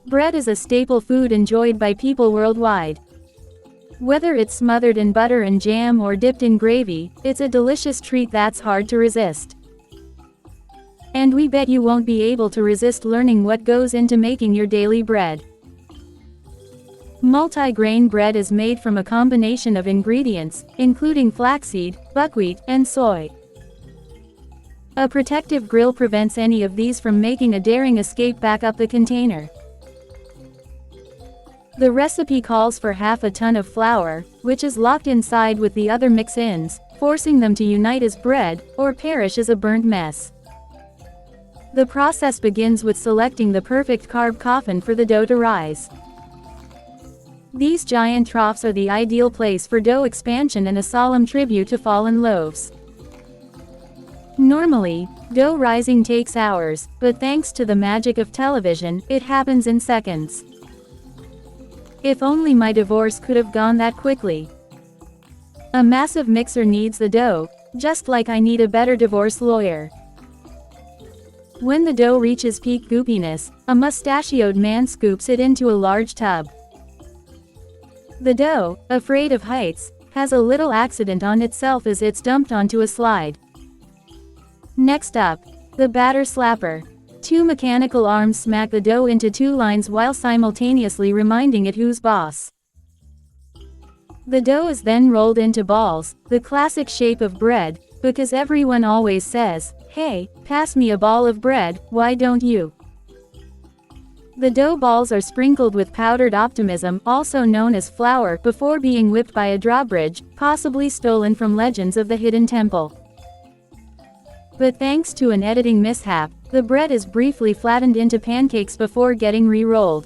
Bread is a staple food enjoyed by people worldwide. Whether it's smothered in butter and jam or dipped in gravy, it's a delicious treat that's hard to resist. And we bet you won't be able to resist learning what goes into making your daily bread. Multi-grain bread is made from a combination of ingredients, including flaxseed, buckwheat, and soy. A protective grill prevents any of these from making a daring escape back up the container. The recipe calls for half a ton of flour, which is locked inside with the other mix-ins, forcing them to unite as bread, or perish as a burnt mess. The process begins with selecting the perfect carb coffin for the dough to rise. These giant troughs are the ideal place for dough expansion and a solemn tribute to fallen loaves. Normally, dough rising takes hours, but thanks to the magic of television, it happens in seconds. If only my divorce could have gone that quickly. A massive mixer needs the dough, just like I need a better divorce lawyer. When the dough reaches peak goopiness, a mustachioed man scoops it into a large tub. The dough, afraid of heights, has a little accident on itself as it's dumped onto a slide. Next up, the batter slapper. Two mechanical arms smack the dough into two lines while simultaneously reminding it who's boss. The dough is then rolled into balls, the classic shape of bread, because everyone always says, "Hey, pass me a ball of bread, why don't you?" The dough balls are sprinkled with powdered optimism, also known as flour, before being whipped by a drawbridge, possibly stolen from Legends of the Hidden Temple. But thanks to an editing mishap, the bread is briefly flattened into pancakes before getting re-rolled.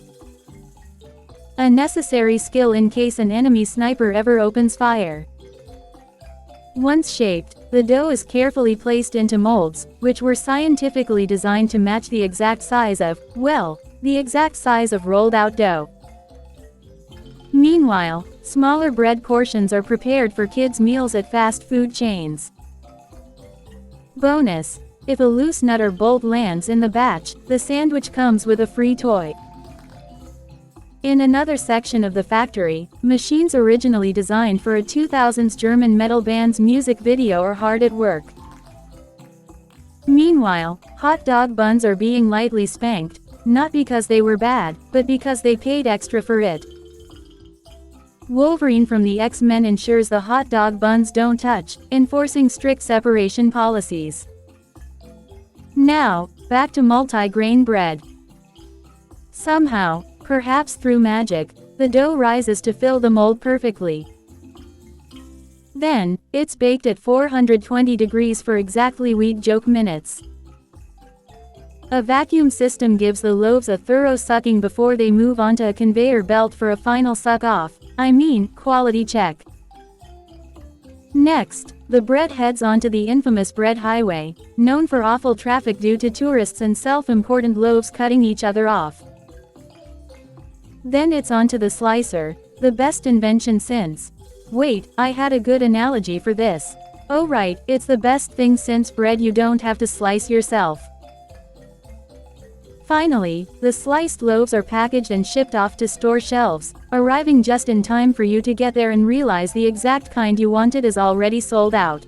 A necessary skill in case an enemy sniper ever opens fire. Once shaped, the dough is carefully placed into molds, which were scientifically designed to match the exact size of, well, the exact size of rolled-out dough. Meanwhile, smaller bread portions are prepared for kids' meals at fast food chains. Bonus: if a loose nut or bolt lands in the batch, the sandwich comes with a free toy. In another section of the factory, machines originally designed for a 2000s German metal band's music video are hard at work. Meanwhile, hot dog buns are being lightly spanked, not because they were bad, but because they paid extra for it. Wolverine from the X-Men ensures the hot dog buns don't touch, enforcing strict separation policies. Now, back to multi-grain bread. Somehow, perhaps through magic, the dough rises to fill the mold perfectly. Then, it's baked at 420 degrees for exactly weed joke minutes. A vacuum system gives the loaves a thorough sucking before they move onto a conveyor belt for a final suck-off, quality check. Next, the bread heads onto the infamous bread highway, known for awful traffic due to tourists and self-important loaves cutting each other off. Then it's onto the slicer, the best invention since. Wait, I had a good analogy for this. Oh right, it's the best thing since bread you don't have to slice yourself. Finally, the sliced loaves are packaged and shipped off to store shelves, arriving just in time for you to get there and realize the exact kind you wanted is already sold out.